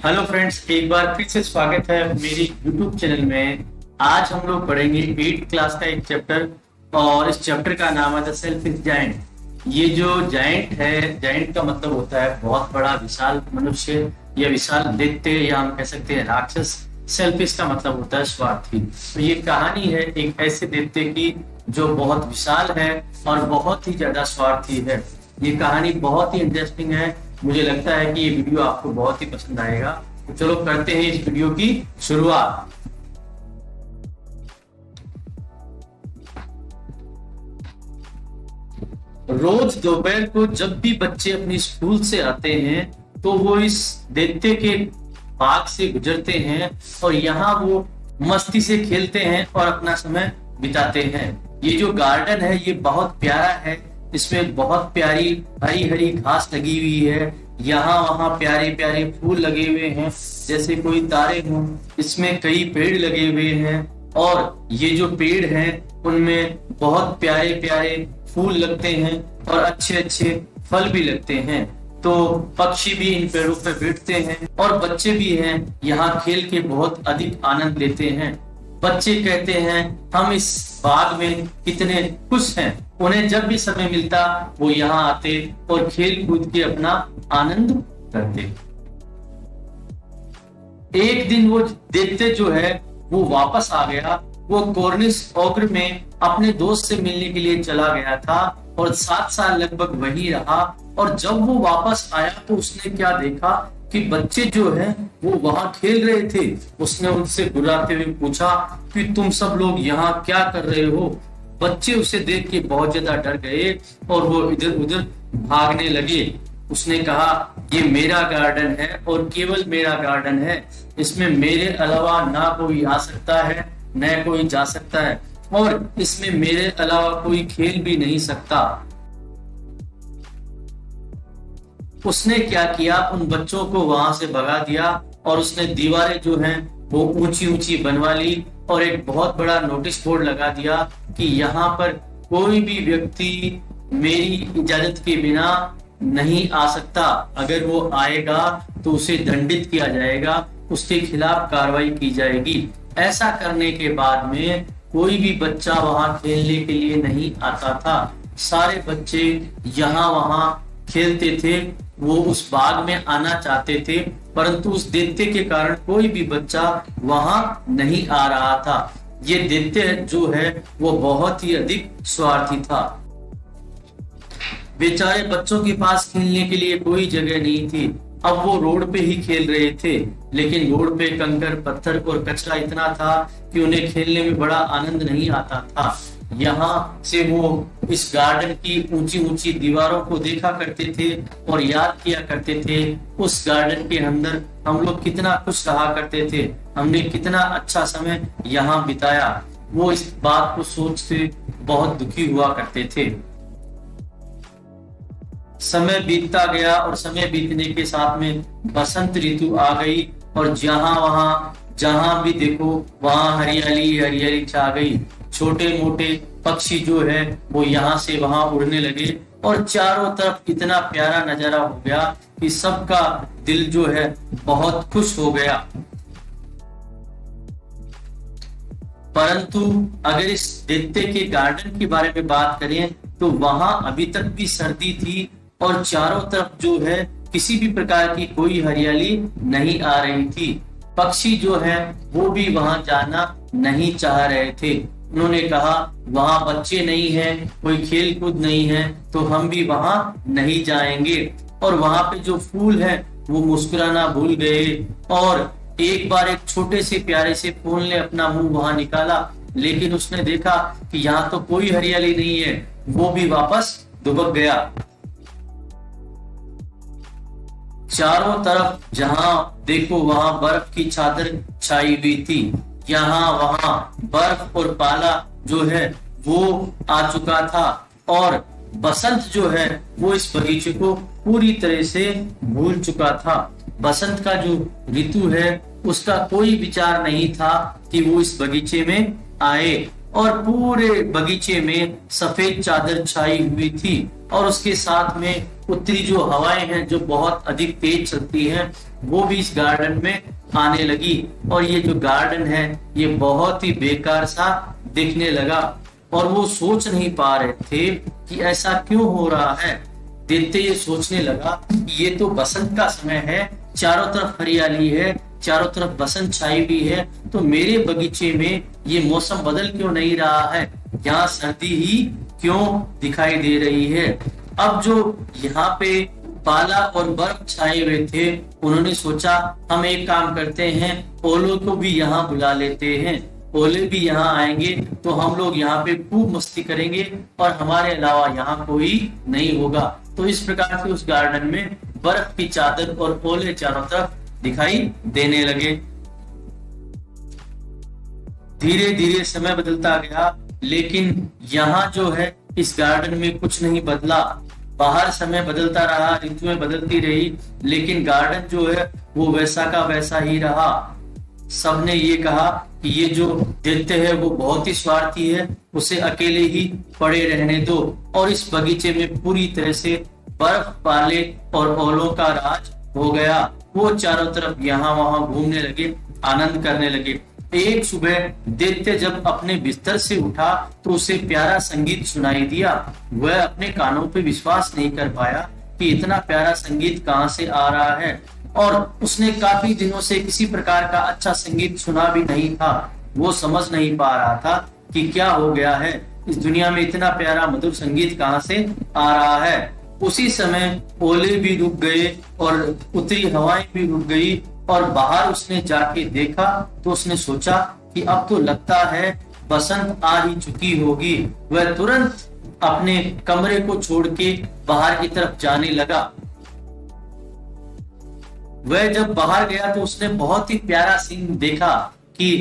Hello friends, एक बार फिर से स्वागत है मेरी YouTube चैनल में। आज हम लोग पढ़ेंगे 8th क्लास का एक चैप्टर और इस चैप्टर का नाम है द सेल्फिश जायंट। ये जो जायंट है, जायंट का मतलब होता है बहुत बड़ा विशाल मनुष्य या विशाल दैत्य या हम कह सकते हैं राक्षस। सेल्फिश का मतलब होता है स्वार्थी। तो ये कहानी है एक ऐसे दैत्य की जो बहुत विशाल है और बहुत ही ज्यादा स्वार्थी है। ये कहानी बहुत ही इंटरेस्टिंग है। मुझे लगता है कि ये वीडियो आपको बहुत ही पसंद आएगा। तो चलो करते हैं इस वीडियो की शुरुआत। रोज दोपहर को जब भी बच्चे अपनी स्कूल से आते हैं तो वो इस दैत्य के बाग से गुजरते हैं और यहाँ वो मस्ती से खेलते हैं और अपना समय बिताते हैं। ये जो गार्डन है ये बहुत प्यारा है। इसमें बहुत प्यारी हरी हरी घास लगी हुई है। यहाँ वहाँ प्यारे प्यारे फूल लगे हुए हैं जैसे कोई तारे हों। इसमें कई पेड़ लगे हुए हैं और ये जो पेड़ हैं उनमें बहुत प्यारे प्यारे फूल लगते हैं और अच्छे अच्छे फल भी लगते हैं। तो पक्षी भी इन पेड़ों पर बैठते हैं और बच्चे भी हैं, यहाँ खेल के बहुत अधिक आनंद लेते हैं। बच्चे कहते हैं हम इस बाग में कितने खुश हैं। उन्हें जब भी समय मिलता वो यहाँ आते और खेल कूद के अपना आनंद करते। एक दिन वो दैत्य जो है वो वापस आ गया। वो कॉर्निश ओग्र में अपने दोस्त से मिलने के लिए चला गया था और 7 साल लगभग वही रहा। और जब वो वापस आया तो उसने क्या देखा कि बच्चे जो हैं वो वहां खेल रहे थे। उसने उनसे बुलाते हुए पूछा कि तुम सब लोग यहाँ क्या कर रहे हो। बच्चे उसे देख के बहुत ज्यादा डर गए और वो इधर उधर भागने लगे। उसने कहा ये मेरा गार्डन है और केवल मेरा गार्डन है। इसमें मेरे अलावा ना कोई आ सकता है न कोई जा सकता है और इसमें मेरे अलावा कोई खेल भी नहीं सकता। उसने क्या किया, उन बच्चों को वहां से भगा दिया और उसने दीवारें जो हैं वो ऊंची ऊंची बनवा ली और एक बहुत बड़ा नोटिस बोर्ड लगा दिया कि यहाँ पर कोई भी व्यक्ति मेरी इजाजत के बिना नहीं आ सकता। अगर वो आएगा तो उसे दंडित किया जाएगा, उसके खिलाफ कार्रवाई की जाएगी। ऐसा करने के बाद में कोई भी बच्चा वहां खेलने के लिए नहीं आता था। सारे बच्चे यहाँ वहां खेलते थे। वो उस बाग में आना चाहते थे परंतु उस दैत्य के कारण कोई भी बच्चा वहां नहीं आ रहा था। ये दैत्य जो है वो बहुत ही अधिक स्वार्थी था। बेचारे बच्चों के पास खेलने के लिए कोई जगह नहीं थी। अब वो रोड पे ही खेल रहे थे लेकिन रोड पे कंकर पत्थर और कचरा इतना था कि उन्हें खेलने में बड़ा आनंद नहीं आता था। यहाँ से वो इस गार्डन की ऊंची ऊंची दीवारों को देखा करते थे और याद किया करते थे उस गार्डन के अंदर हम लोग कितना खुश रहा करते थे, हमने कितना अच्छा समय यहाँ बिताया। वो इस बात को सोचते बहुत दुखी हुआ करते थे। समय बीतता गया और समय बीतने के साथ में बसंत ऋतु आ गई और जहां भी देखो वहां हरियाली हरियाली छा गई। छोटे मोटे पक्षी जो है वो यहाँ से वहां उड़ने लगे और चारों तरफ इतना प्यारा नजारा हो गया कि सबका दिल जो है बहुत खुश हो गया। परंतु अगर इस दैत्य के गार्डन के बारे में बात करें तो वहां अभी तक भी सर्दी थी और चारों तरफ जो है किसी भी प्रकार की कोई हरियाली नहीं आ रही थी। पक्षी जो है वो भी वहां जाना नहीं चाह रहे थे। उन्होंने कहा वहां बच्चे नहीं हैं, कोई खेल कूद नहीं है तो हम भी वहां नहीं जाएंगे। और वहां पे जो फूल है वो मुस्कुराना भूल गए और एक बार एक छोटे से प्यारे से फूल ने अपना मुंह वहां निकाला लेकिन उसने देखा कि यहाँ तो कोई हरियाली नहीं है। वो भी वापस दुबक गया। चारों तरफ जहां देखो वहां बर्फ की चादर छाई हुई थी। यहाँ वहां बर्फ और पाला जो है वो आ चुका था और बसंत जो है वो इस बगीचे को पूरी तरह से भूल चुका था। बसंत का जो ऋतु है उसका कोई विचार नहीं था कि वो इस बगीचे में आए और पूरे बगीचे में सफेद चादर छाई हुई थी और उसके साथ में उत्तरी जो हवाएं हैं जो बहुत अधिक तेज चलती हैं वो भी इस गार्डन में आने लगी और ये जो गार्डन है ये बहुत ही बेकार सा दिखने लगा और वो सोच नहीं पा रहे थे कि ऐसा क्यों हो रहा है। देखते ये सोचने लगा कि ये तो बसंत का समय है, चारों तरफ हरियाली है, चारों तरफ बसंत छाई हुई है, तो मेरे बगीचे में ये मौसम बदल क्यों नहीं रहा है, यहाँ सर्दी ही क्यों दिखाई दे रही है। अब जो यहाँ पे पाला और बर्फ छाए हुए थे उन्होंने सोचा हम एक काम करते हैं, ओलों को भी यहाँ बुला लेते हैं, ओले भी यहाँ आएंगे तो हम लोग यहाँ पे खूब मस्ती करेंगे और हमारे अलावा यहाँ कोई नहीं होगा। तो इस प्रकार से उस गार्डन में बर्फ की चादर और ओले चारों तरफ दिखाई देने लगे। धीरे धीरे समय बदलता गया लेकिन यहाँ जो है इस गार्डन में कुछ नहीं बदला। बाहर समय बदलता रहा, ऋतुएं बदलती रही, लेकिन गार्डन जो है वो वैसा का वैसा ही रहा। सबने ये कहा कि ये जो दैत्य है वो बहुत ही स्वार्थी है, उसे अकेले ही पड़े रहने दो। और इस बगीचे में पूरी तरह से बर्फ पाले और ओलों का राज हो गया। वो चारों तरफ यहाँ वहां घूमने लगे, आनंद करने लगे। एक सुबह दैत्य जब अपने बिस्तर से उठा तो उसे प्यारा संगीत सुनाई दिया। वह अपने कानों पे विश्वास नहीं कर पाया कि इतना प्यारा संगीत कहाँ से आ रहा है और उसने काफी दिनों से किसी प्रकार का अच्छा संगीत सुना भी नहीं था। वो समझ नहीं पा रहा था कि क्या हो गया है, इस दुनिया में इतना प्यारा मधुर संगीत कहाँ से आ रहा है। उसी समय ओले भी रुक गए और उत्तरी हवाएं भी रुक गई और बाहर उसने जाके देखा तो उसने सोचा कि अब तो लगता है बसंत आ ही चुकी होगी। वह तुरंत अपने कमरे को छोड़ के बाहर की तरफ जाने लगा। वह जब बाहर गया तो उसने बहुत ही प्यारा सीन देखा कि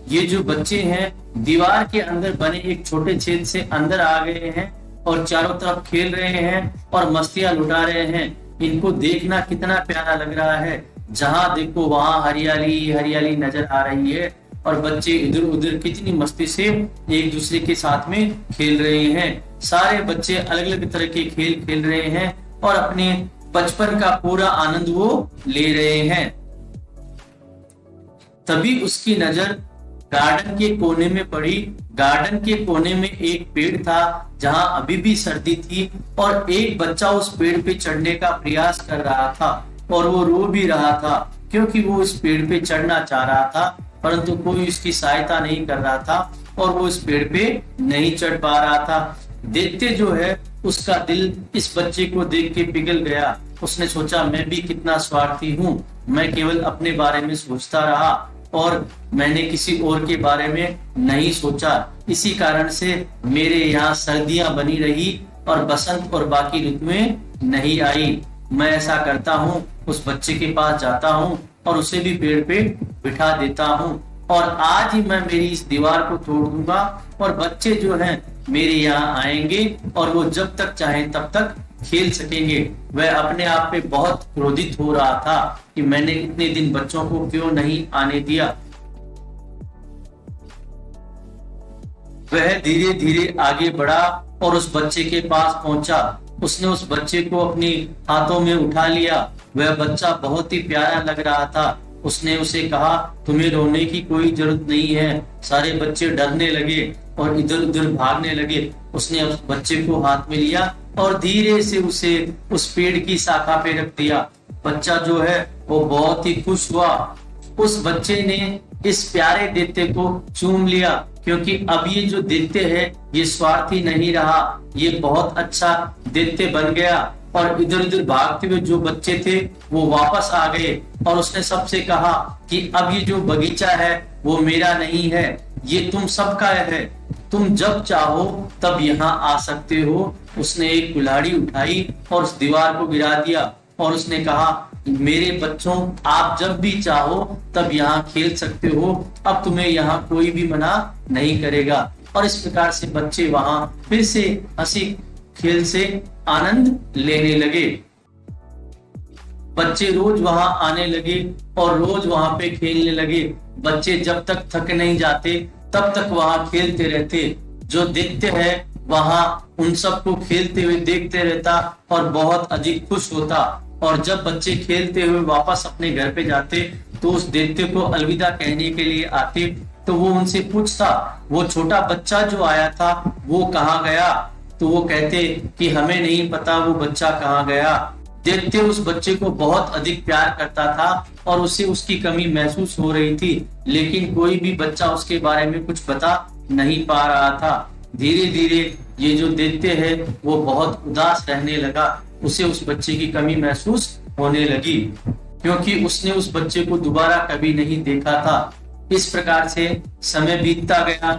ये जो बच्चे हैं दीवार के अंदर बने एक छोटे छेद से अंदर आ गए हैं और चारों तरफ खेल रहे हैं और मस्तियां लुटा रहे हैं। इनको देखना कितना प्यारा लग रहा है, जहां देखो वहां हरियाली हरियाली नजर आ रही है और बच्चे इधर उधर कितनी मस्ती से एक दूसरे के साथ में खेल रहे हैं। सारे बच्चे अलग अलग तरह के खेल खेल रहे हैं और अपने बचपन का पूरा आनंद वो ले रहे हैं। तभी उसकी नजर गार्डन के कोने में पड़ी। गार्डन के कोने में एक पेड़ था जहां अभी भी सर्दी थी और एक बच्चा उस पेड़ पे चढ़ने का प्रयास कर रहा था और वो रो भी रहा था क्योंकि वो इस पेड़ पे चढ़ना चाह रहा था परंतु कोई उसकी सहायता नहीं कर रहा था और वो इस पेड़ पे नहीं चढ़ पा रहा था। देखते जो है उसका दिल इस बच्चे को देख के पिघल गया। उसने सोचा मैं भी कितना स्वार्थी हूँ, मैं केवल अपने बारे में सोचता रहा और मैंने किसी और के बारे में नहीं सोचा। इसी कारण से मेरे यहाँ सर्दियां बनी रही और बसंत और बाकी ऋतुएं नहीं आई। मैं ऐसा करता हूँ, उस बच्चे के पास जाता हूँ और उसे भी पेड़ पे बिठा देता हूँ और आज ही मैं मेरी इस दीवार को तोड़ दूंगा और बच्चे जो हैं मेरे यहाँ आएंगे और वो जब तक चाहें तब तक खेल सकेंगे। वह अपने आप पे बहुत क्रोधित हो रहा था कि मैंने इतने दिन बच्चों को क्यों नहीं आने दिया। वह धीरे धीरे आगे बढ़ा और उस बच्चे के पास पहुंचा। उसने उस बच्चे को अपनी हाथों में उठा लिया। वह बच्चा बहुत ही प्यारा लग रहा था। उसने उसे कहा तुम्हें रोने की कोई जरूरत नहीं है। सारे बच्चे डरने लगे और इधर उधर भागने लगे। उसने उस बच्चे को हाथ में लिया और धीरे से उसे उस पेड़ की शाखा पे रख दिया। बच्चा जो है वो बहुत ही खुश हुआ। उस बच्चे ने इस प्यारे दैत्य को चूम लिया क्योंकि अब ये जो दैत्य है ये स्वार्थी नहीं रहा, ये बहुत अच्छा दैत्य बन गया। और इधर उधर भागते हुए जो बच्चे थे वो वापस आ गए और उसने सबसे कहा कि अब ये जो बगीचा है वो मेरा नहीं है, ये तुम सबका है, तुम जब चाहो तब यहाँ आ सकते हो। उसने एक कुल्हाड़ी उठाई और उस दीवार को गिरा दिया और उसने कहा मेरे बच्चों आप जब भी चाहो तब यहाँ खेल सकते हो, अब तुम्हें यहाँ कोई भी मना नहीं करेगा। और इस प्रकार से बच्चे वहां फिर से हंसी खेल से आनंद लेने लगे। बच्चे रोज वहां आने लगे और रोज वहां पे खेलने लगे। बच्चे जब तक थक नहीं जाते तब तक वहां खेलते रहते। जो दैत्य है वहां उन सबको खेलते हुए देखते रहता और बहुत अधिक खुश होता। और जब बच्चे खेलते हुए वापस अपने घर पे जाते तो उस दैत्य को अलविदा कहने के लिए आते तो वो उनसे पूछता वो छोटा बच्चा जो आया था वो कहाँ गया। तो वो कहते कि हमें नहीं पता वो बच्चा कहाँ गया। दैत्य उस बच्चे को बहुत अधिक प्यार करता था और उसे उसकी कमी महसूस हो रही थी, लेकिन कोई भी बच्चा उसके बारे में कुछ बता नहीं पा रहा था। धीरे धीरे ये जो दैत्य है वो बहुत उदास रहने लगा। उसे उस बच्चे की कमी महसूस होने लगी क्योंकि उसने उस बच्चे को दोबारा कभी नहीं देखा था। इस प्रकार से समय बीतता गया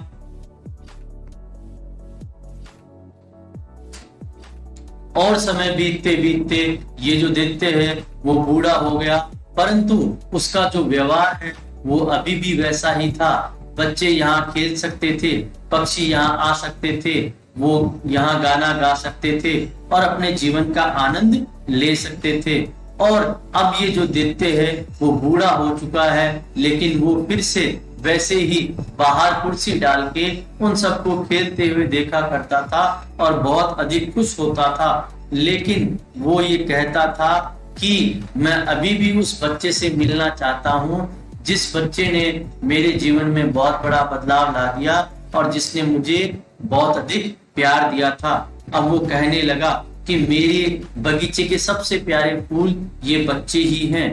और समय बीतते बीतते ये जो दैत्य है वो बूढ़ा हो गया, परंतु उसका जो व्यवहार है वो अभी भी वैसा ही था। बच्चे यहाँ खेल सकते थे, पक्षी यहाँ आ सकते थे, वो यहाँ गाना गा सकते थे और अपने जीवन का आनंद ले सकते थे। और अब ये जो दैत्य है वो बूढ़ा हो चुका है, लेकिन वो फिर से वैसे ही बाहर कुर्सी डाल के उन सबको खेलते हुए देखा करता था और बहुत अधिक खुश होता था। लेकिन वो ये कहता था कि मैं अभी भी उस बच्चे से मिलना चाहता हूँ जिस बच्चे ने मेरे जीवन में बहुत बड़ा बदलाव ला दिया और जिसने मुझे बहुत अधिक प्यार दिया था। अब वो कहने लगा कि मेरे बगीचे के सबसे प्यारे फूल ये बच्चे ही हैं।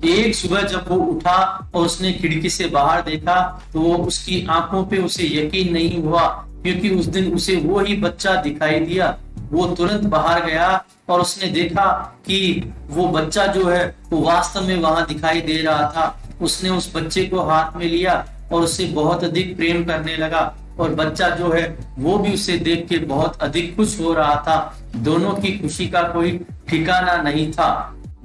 एक सुबह जब वो उठा और उसने खिड़की से बाहर देखा तो वो उसकी आंखों पे उसे यकीन नहीं हुआ, क्योंकि उस दिन उसे वो ही बच्चा दिखाई दिया। वो तुरंत बाहर गया और उसने देखा कि वो बच्चा जो है वो वास्तव में वहां दिखाई दे रहा था। उसने उस बच्चे को हाथ में लिया और उससे बहुत अधिक प्रेम करने लगा और बच्चा जो है वो भी उसे देख के बहुत अधिक खुश हो रहा था। दोनों की खुशी का कोई ठिकाना नहीं था।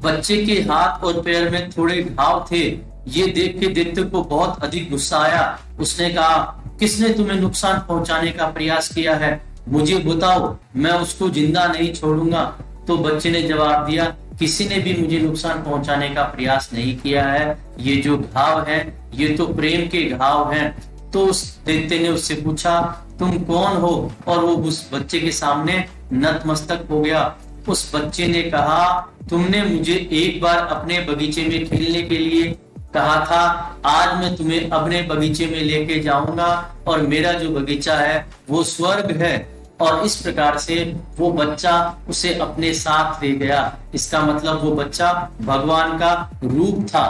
बच्चे के हाथ और पैर में थोड़े घाव थे। ये देख के दैत्य को बहुत अधिक गुस्सा आया। उसने कहा, किसने तुम्हें नुकसान पहुंचाने का प्रयास किया है, मुझे बताओ, मैं उसको जिंदा नहीं छोड़ूंगा। तो बच्चे ने जवाब दिया, किसी ने भी मुझे नुकसान पहुंचाने का प्रयास नहीं किया है। ये जो घाव है ये तो प्रेम के घाव हैं। तो उस दैत्य ने उससे पूछा, तुम कौन हो? और वो उस बच्चे के सामने नतमस्तक हो गया। उस बच्चे ने कहा, तुमने मुझे एक बार अपने बगीचे में खेलने के लिए कहा था, आज मैं तुम्हें अपने बगीचे में लेके जाऊंगा और मेरा जो बगीचा है वो स्वर्ग है। और इस प्रकार से वो बच्चा उसे अपने साथ ले गया। इसका मतलब वो बच्चा भगवान का रूप था।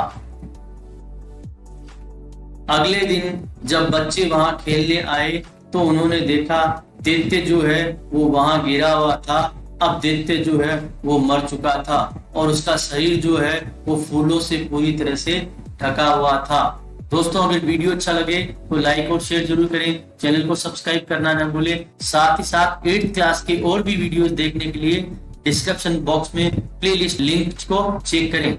अगले दिन जब बच्चे वहां खेलने आए तो उन्होंने देखा दैत्य जो है वो वहां गिरा हुआ था। अब दैत्य जो है वो मर चुका था और उसका शरीर जो है वो फूलों से पूरी तरह से ढका हुआ था। दोस्तों, अगर वीडियो अच्छा लगे तो लाइक और शेयर जरूर करें। चैनल को सब्सक्राइब करना न भूलें। साथ ही साथ 8th क्लास के और भी वीडियोस देखने के लिए डिस्क्रिप्शन बॉक्स में प्लेलिस्ट लिंक को चेक करें।